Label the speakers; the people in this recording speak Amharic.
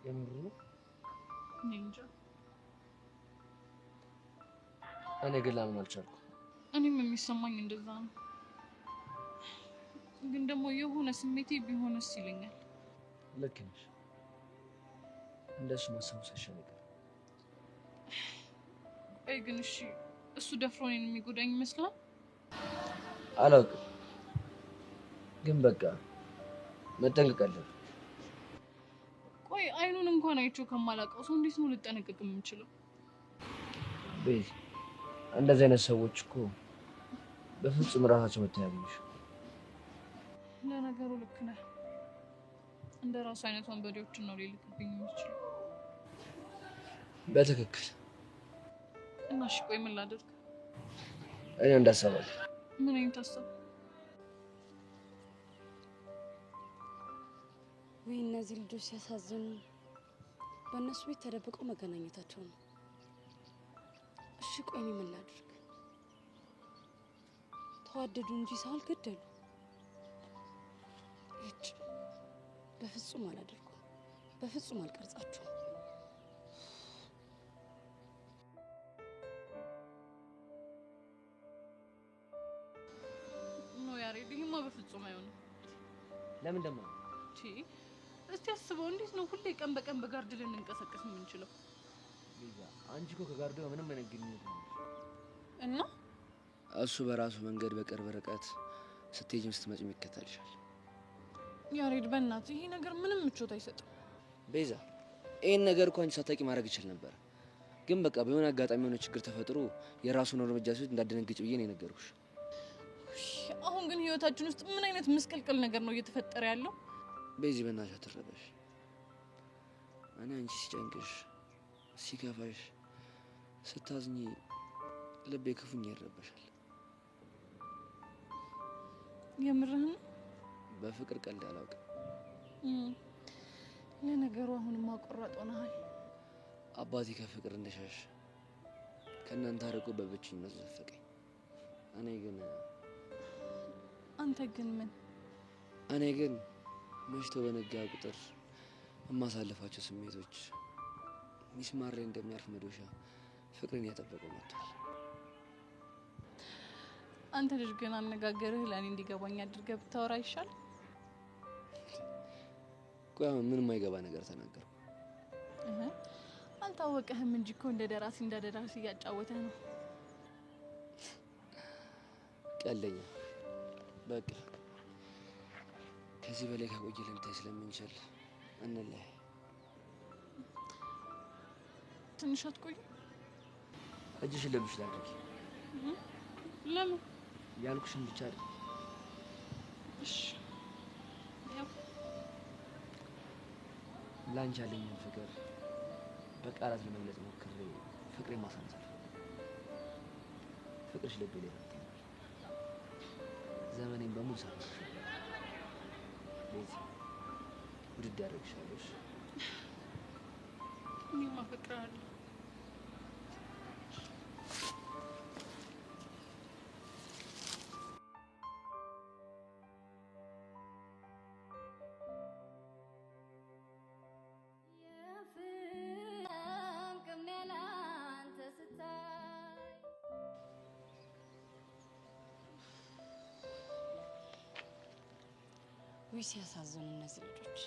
Speaker 1: የምሩ
Speaker 2: እንጃ
Speaker 1: እኔ ግን ላምን አልቻልኩም።
Speaker 2: እኔም የሚሰማኝ እንደዛ ነው። ግን ደግሞ የሆነ ስሜቴ ቢሆንስ ይለኛል።
Speaker 1: ልክ ነሽ። እንደሱ ማሰብ ሳይሻለኝ
Speaker 2: አይ ግን እሺ እሱ ደፍሮ እኔን የሚጎዳኝ ይመስላል?
Speaker 1: አላውቅም። ግን በቃ መጠንቀቅ አለብን።
Speaker 2: ቆይ አይኑን እንኳን አይቼው ከማላውቀው ሰው እንዴት ነው ልጠነቀቅ የምችለው?
Speaker 1: ቤዚ እንደዚህ አይነት ሰዎች እኮ በፍጹም ራሳቸው መተያየሽ።
Speaker 2: ለነገሩ ልክ ነህ። እንደ ራሱ አይነት ወንበዴዎችን ነው ሊልክብኝ የሚችለው።
Speaker 1: በትክክል።
Speaker 2: እና እሺ ቆይ ምን ላድርግ?
Speaker 1: እኔ እንዳሰባል።
Speaker 2: ምን አይነት ሀሳብ?
Speaker 3: ወይ እነዚህ ልጆች ሲያሳዝኑ በእነሱ ቤት ተደብቀው መገናኘታቸው ነው። እሺ ቆይ እኔ ምን ላድርግ? ተዋደዱ እንጂ ሳል ገደሉ። እጭ በፍጹም አላደርኩም። በፍጹም አልቀርጻቸውም።
Speaker 2: ነው ያሬድማ በፍጹም አይሆንም።
Speaker 1: ለምን ደማ?
Speaker 2: እስቲ አስበው እንዴት ነው ሁሌ ቀን በቀን በጋርድ ልንንቀሳቀስ የምንችለው?
Speaker 1: ቤዛ አንቺ እኮ ከጋርዱ ምንም አይነት ግንኙነት የለሽ
Speaker 2: እና
Speaker 1: እሱ በራሱ መንገድ በቅርብ ርቀት ስትሄጂም ስትመጪም ይከተልሻል።
Speaker 2: ያሬድ በእናትህ ይሄ ነገር ምንም ምቾት አይሰጥም።
Speaker 1: ቤዛ ይሄን ነገር እኮ አንቺ ሳታውቂ ማድረግ ይችላል ነበር። ግን በቃ በሆነ አጋጣሚ የሆነ ችግር ተፈጥሮ የራሱን እርምጃ ሲወስድ እንዳደነግጭ ብዬ ነው የነገርኩሽ።
Speaker 2: አሁን ግን ህይወታችን ውስጥ ምን አይነት ምስቅልቅል ነገር ነው እየተፈጠረ ያለው?
Speaker 1: ቤዚ በእናትሽ አትረበሽ። እኔ አንቺ ሲጨንቅሽ፣ ሲከፋሽ፣ ስታዝኚ ልቤ ክፉኛ ይረበሻል።
Speaker 2: የምርህን?
Speaker 1: በፍቅር ቀልድ አላውቅም።
Speaker 2: ለነገሩ አሁንማ ቆራጥ ሆነሃል።
Speaker 1: አባቴ ከፍቅር እንደሻሽ ከእናንተ አርቆ በብቸኝነት ዘፈቀኝ።
Speaker 2: አንተ ግን ምን?
Speaker 1: እኔ ግን መሽቶ በነጋ ቁጥር የማሳልፋቸው ስሜቶች ሚስማር ላይ እንደሚያርፍ መዶሻ ፍቅርን ያጠበቀው መጥቷል።
Speaker 2: አንተ ልጅ ግን አነጋገርህ ለእኔ እንዲገባኝ አድርገህ ብታወራ ይሻል።
Speaker 1: ቆይ ምንም የማይገባ ነገር ተናገርኩ?
Speaker 2: አልታወቀህም እንጂ እኮ እንደ ደራሲ እያጫወተህ ነው። ቀለኛ።
Speaker 1: በቃ ከዚህ በላይ ከቆየ ልንታይ ስለምንችል እንለያይ።
Speaker 2: ትንሽ አትቆይ?
Speaker 1: እጅሽን ለብሽ ላድርጊ።
Speaker 2: ለምን?
Speaker 1: ያልኩሽን ብቻ አይደል?
Speaker 2: እሺ። ያው
Speaker 1: ላንቺ ያለኝን ፍቅር በቃላት ለመግለጽ ሞክሬ ፍቅሬን ማሳነስ ፍቅርሽ ልቤ ላይ ተቀምጧል። ዘመኔን በሙሉ ሳፈቅርሽ ቤዚ ውድድ ያደርግሻለሽ።
Speaker 2: እኔም አፈቅርሃለሁ።
Speaker 3: ወይ ሲያሳዝኑ እነዚህ ልጆች።